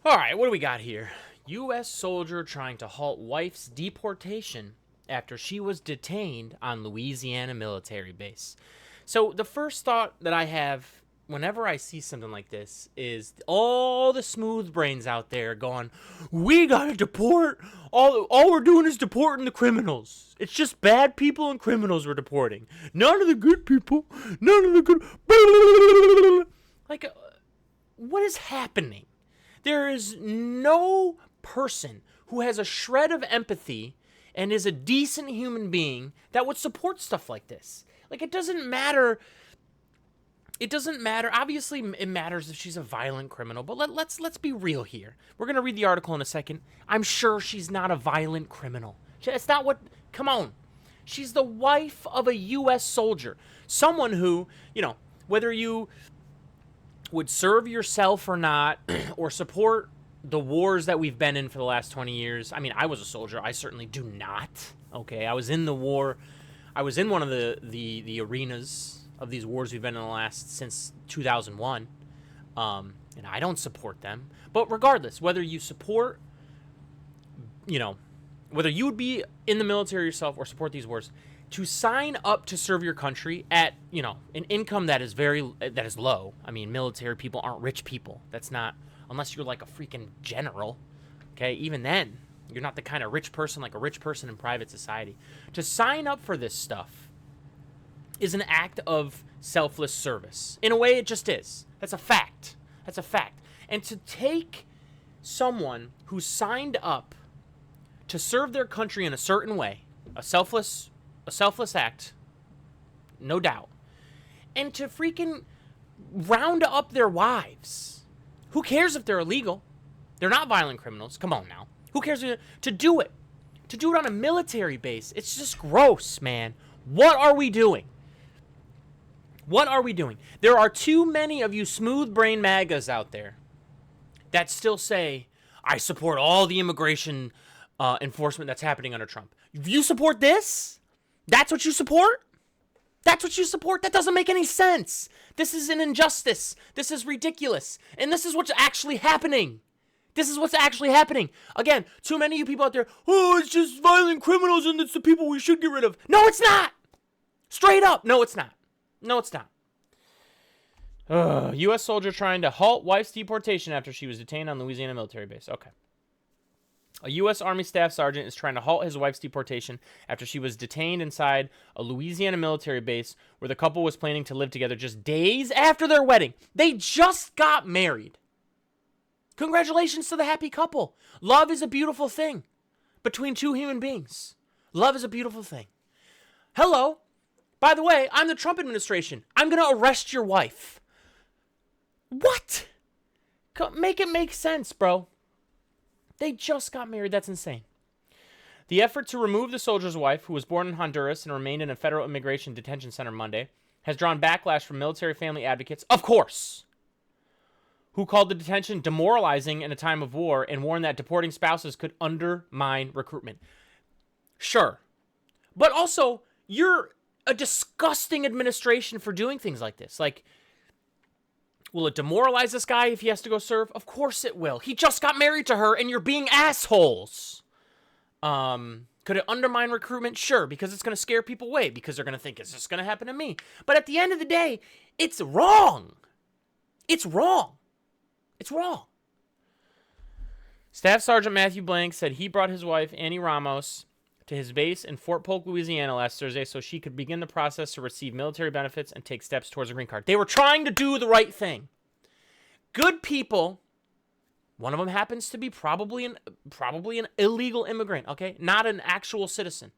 All right, what do we got here? U.S. soldier trying to halt wife's deportation after she was detained on Louisiana military base. So the first thought that I have whenever I see something like this is all the smooth brains out there going, we gotta deport. All we're doing is deporting the criminals. It's just bad people and criminals we're deporting. None of the good people. None of the good. Like, what is happening? There is no person who has a shred of empathy and is a decent human being that would support stuff like this. Like, it doesn't matter. It doesn't matter. Obviously, it matters if she's a violent criminal, but let's be real here. We're going to read the article in a second. I'm sure she's not a violent criminal. It's not what... Come on. She's the wife of a U.S. soldier. Someone who, whether you would serve yourself or not, or support the wars that we've been in for the last 20 years. I mean, I was a soldier. I certainly do not. Okay, I was in the war. I was in one of the arenas of these wars we've been in since 2001. And I don't support them. But regardless, whether you support, whether you would be in the military yourself or support these wars, to sign up to serve your country at, an income that is low. I mean, military people aren't rich people. That's not, unless you're like a freaking general. Okay, even then, you're not the kind of rich person like a rich person in private society. To sign up for this stuff is an act of selfless service. In a way, it just is. That's a fact. That's a fact. And to take someone who signed up to serve their country in a certain way, a selfless act, no doubt, and to freaking round up their wives. Who cares if they're illegal? They're not violent criminals. Come on now. Who cares to do it? To do it on a military base. It's just gross, man. What are we doing? What are we doing? There are too many of you smooth brain MAGAs out there that still say, I support all the immigration enforcement that's happening under Trump. You support this? That's what you support? That's what you support? That doesn't make any sense. This is an injustice. This is ridiculous. And this is what's actually happening. This is what's actually happening. Again, too many of you people out there, oh, it's just violent criminals and it's the people we should get rid of. No, it's not. Straight up. No, it's not. No, it's not. U.S. soldier trying to halt wife's deportation after she was detained on Louisiana military base. Okay. A U.S. Army staff sergeant is trying to halt his wife's deportation after she was detained inside a Louisiana military base where the couple was planning to live together just days after their wedding. They just got married. Congratulations to the happy couple. Love is a beautiful thing between two human beings. Love is a beautiful thing. Hello. By the way, I'm the Trump administration. I'm going to arrest your wife. What? Make it make sense, bro. They just got married. That's insane. The effort to remove the soldier's wife, who was born in Honduras and remained in a federal immigration detention center Monday, has drawn backlash from military family advocates, of course, who called the detention demoralizing in a time of war and warned that deporting spouses could undermine recruitment. Sure. But also, you're a disgusting administration for doing things like this. Like, will it demoralize this guy if he has to go serve? Of course it will. He just got married to her and you're being assholes. Could it undermine recruitment? Sure, because it's going to scare people away because they're going to think, is this going to happen to me? But at the end of the day, it's wrong. It's wrong. It's wrong. Staff Sergeant Matthew Blank said he brought his wife, Annie Ramos, to his base in Fort Polk, Louisiana last Thursday so she could begin the process to receive military benefits and take steps towards a green card. They were trying to do the right thing. Good people. One of them happens to be probably an illegal immigrant, okay? Not an actual citizen.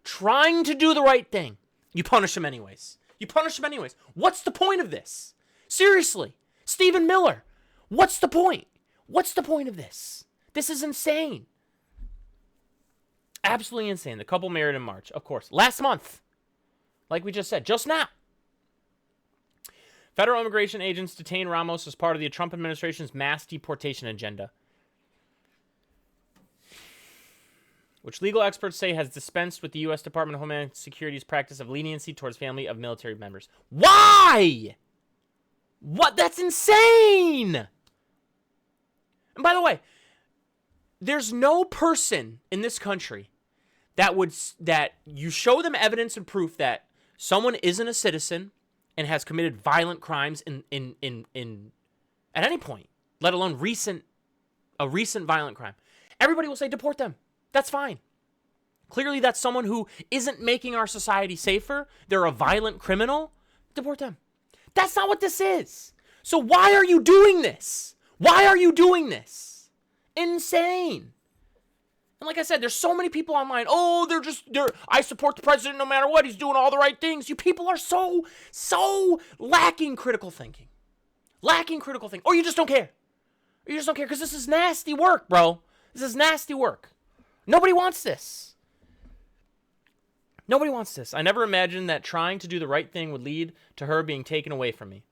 Trying to do the right thing. You punish them anyways. You punish them anyways. What's the point of this? Seriously. Stephen Miller. What's the point? What's the point of this? This is insane. Absolutely insane. The couple married in March, of course. Last month. Like we just said. Just now. Federal immigration agents detained Ramos as part of the Trump administration's mass deportation agenda, which legal experts say has dispensed with the U.S. Department of Homeland Security's practice of leniency towards family of military members. Why? What? That's insane! And by the way, there's no person in this country that you show them evidence and proof that someone isn't a citizen and has committed violent crimes in at any point, let alone a recent violent crime. Everybody will say deport them. That's fine. Clearly, that's someone who isn't making our society safer. They're a violent criminal. Deport them. That's not what this is. So why are you doing this? Why are you doing this? Insane. And like I said, there's so many people online. Oh, I support the president no matter what. He's doing all the right things. You people are so lacking critical thinking. Lacking critical thinking. Or you just don't care. You just don't care because this is nasty work, bro. This is nasty work. Nobody wants this. Nobody wants this. I never imagined that trying to do the right thing would lead to her being taken away from me.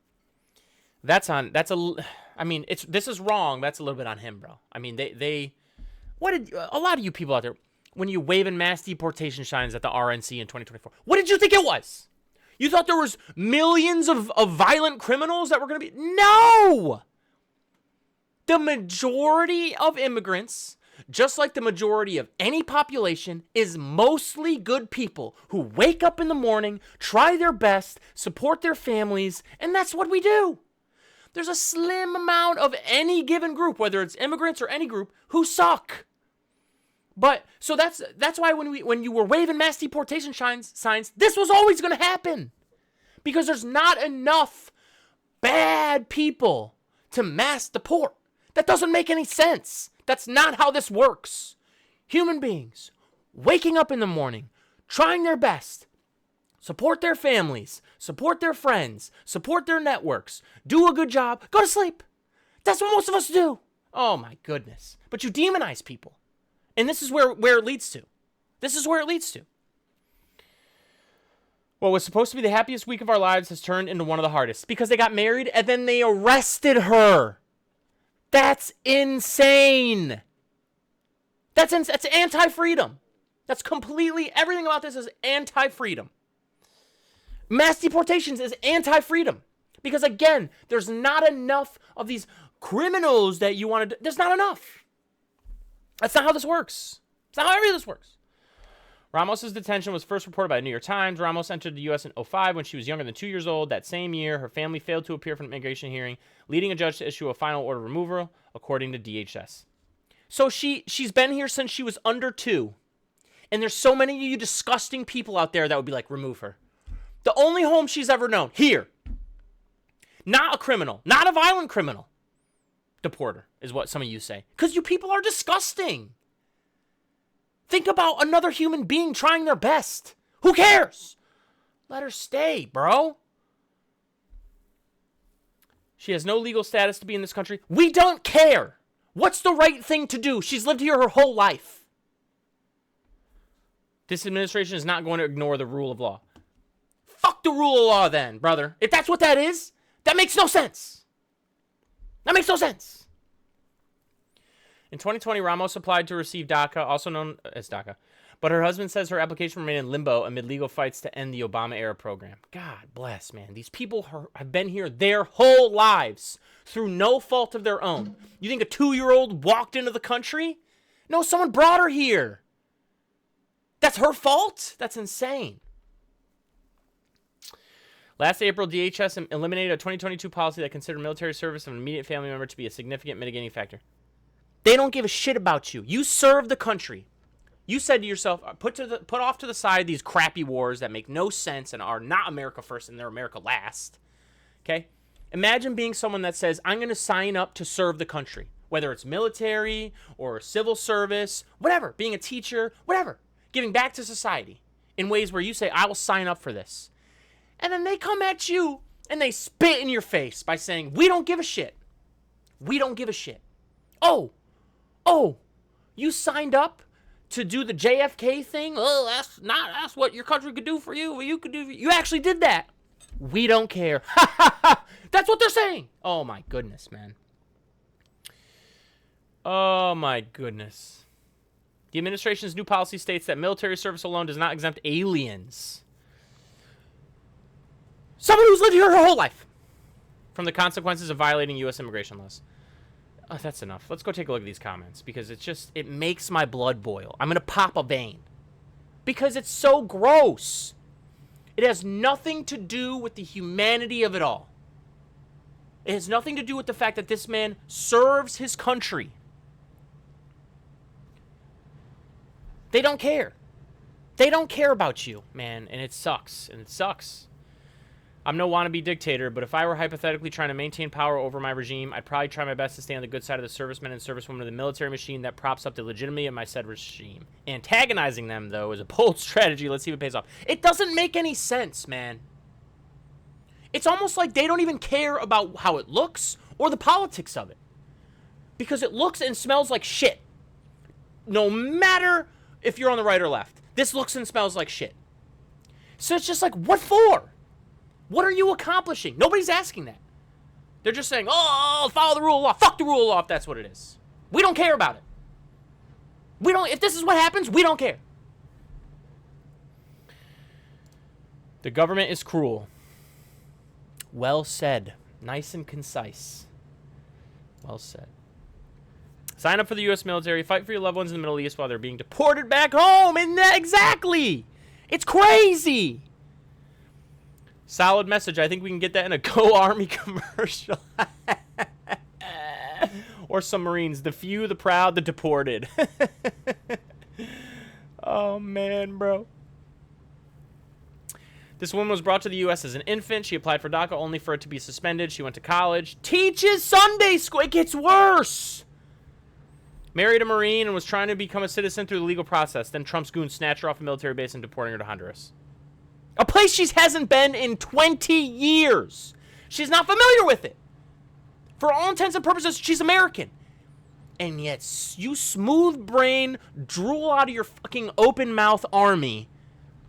This is wrong. That's a little bit on him, bro. I mean, a lot of you people out there, when you waving mass deportation signs at the RNC in 2024, what did you think it was? You thought there was millions of violent criminals that were going to be? No! The majority of immigrants, just like the majority of any population, is mostly good people who wake up in the morning, try their best, support their families, and that's what we do. There's a slim amount of any given group, whether it's immigrants or any group, who suck. But so that's why when you were waving mass deportation signs, this was always going to happen, because there's not enough bad people to mass deport. That doesn't make any sense. That's not how this works. Human beings waking up in the morning, trying their best, support their families, support their friends, support their networks, do a good job, go to sleep. That's what most of us do. Oh my goodness. But you demonize people. And this is where it leads to. This is where it leads to. What was supposed to be the happiest week of our lives has turned into one of the hardest because they got married and then they arrested her. That's insane. That's anti-freedom. That's completely, everything about this is anti-freedom. Mass deportations is anti-freedom. Because again, there's not enough of these criminals that you want to, there's not enough. That's not how this works. It's not how any of this works. Ramos' detention was first reported by the New York Times. Ramos entered the U.S. in 2005 when she was younger than 2 years old. That same year, her family failed to appear for an immigration hearing, leading a judge to issue a final order of removal, according to DHS. So she's been here since she was under 2. And there's so many of you disgusting people out there that would be like, remove her. The only home she's ever known, here. Not a criminal. Not a violent criminal. Deport her, is what some of you say. Because you people are disgusting. Think about another human being trying their best. Who cares? Let her stay, bro. She has no legal status to be in this country. We don't care. What's the right thing to do? She's lived here her whole life. This administration is not going to ignore the rule of law. Fuck the rule of law then, brother. If that's what that is, that makes no sense. That makes no sense. In 2020, Ramos applied to receive DACA, also known as DACA, but her husband says her application remained in limbo amid legal fights to end the Obama-era program. God bless, man. These people have been here their whole lives through no fault of their own. You think a 2-year-old walked into the country? No, someone brought her here. That's her fault? That's insane. Last April, DHS eliminated a 2022 policy that considered military service of an immediate family member to be a significant mitigating factor. They don't give a shit about you. You serve the country. You said to yourself, put off to the side these crappy wars that make no sense and are not America first and they're America last. Okay? Imagine being someone that says, I'm going to sign up to serve the country. Whether it's military or civil service, whatever. Being a teacher, whatever. Giving back to society in ways where you say, I will sign up for this. And then they come at you and they spit in your face by saying, we don't give a shit. We don't give a shit. Oh, you signed up to do the JFK thing? Oh, that's what your country could do for you. What you could do for you. You actually did that. We don't care. That's what they're saying. Oh my goodness, man. Oh my goodness. The administration's new policy states that military service alone does not exempt aliens. Someone who's lived here her whole life from the consequences of violating U.S. immigration laws. Oh, that's enough. Let's go take a look at these comments because it makes my blood boil. I'm going to pop a vein because it's so gross. It has nothing to do with the humanity of it all. It has nothing to do with the fact that this man serves his country. They don't care. They don't care about you, man, and it sucks, and it sucks. I'm no wannabe dictator, but if I were hypothetically trying to maintain power over my regime, I'd probably try my best to stay on the good side of the servicemen and servicewomen of the military machine that props up the legitimacy of my said regime. Antagonizing them, though, is a bold strategy. Let's see if it pays off. It doesn't make any sense, man. It's almost like they don't even care about how it looks or the politics of it. Because it looks and smells like shit. No matter if you're on the right or left. This looks and smells like shit. So it's just like, what for? What are you accomplishing? Nobody's asking that. They're just saying, oh, follow the rule of law. Fuck the rule of law if that's what it is. We don't care about it. If this is what happens, we don't care. The government is cruel. Well said. Nice and concise. Well said. Sign up for the U.S. military. Fight for your loved ones in the Middle East while they're being deported back home. And exactly. It's crazy. Solid message. I think we can get that in a Go Army commercial. Or some Marines. The few, the proud, the deported. Oh, man, bro. This woman was brought to the U.S. as an infant. She applied for DACA only for it to be suspended. She went to college. Teaches Sunday school. It gets worse. Married a Marine and was trying to become a citizen through the legal process. Then Trump's goons snatched her off a military base and deporting her to Honduras. A place she hasn't been in 20 years. She's not familiar with it. For all intents and purposes, she's American. And yet, you smooth brain, drool out of your fucking open mouth army,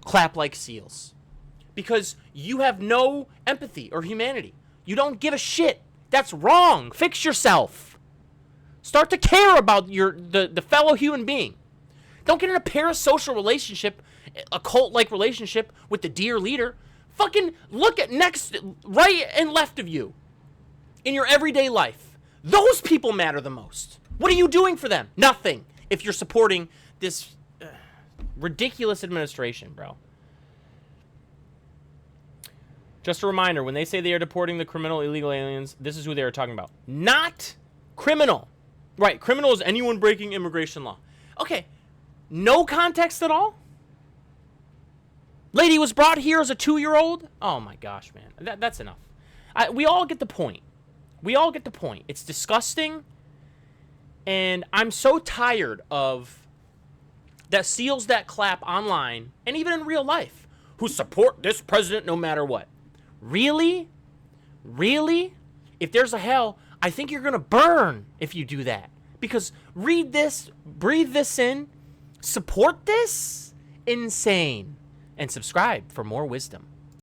clap like seals. Because you have no empathy or humanity. You don't give a shit. That's wrong. Fix yourself. Start to care about the fellow human being. Don't get in a parasocial relationship, a cult-like relationship with the dear leader. Fucking look at right and left of you in your everyday life. Those people matter the most. What are you doing for them? Nothing. If you're supporting this ridiculous administration, bro. Just a reminder, when they say they are deporting the criminal illegal aliens, this is who they are talking about. Not criminal. Right, criminal is anyone breaking immigration law. Okay, no context at all? Lady was brought here as a 2-year-old? Oh my gosh, man. That's enough. We all get the point. We all get the point. It's disgusting. And I'm so tired of that seals that clap online and even in real life who support this president no matter what. Really? Really? If there's a hell, I think you're going to burn if you do that. Because read this, breathe this in, support this, insane. And subscribe for more wisdom.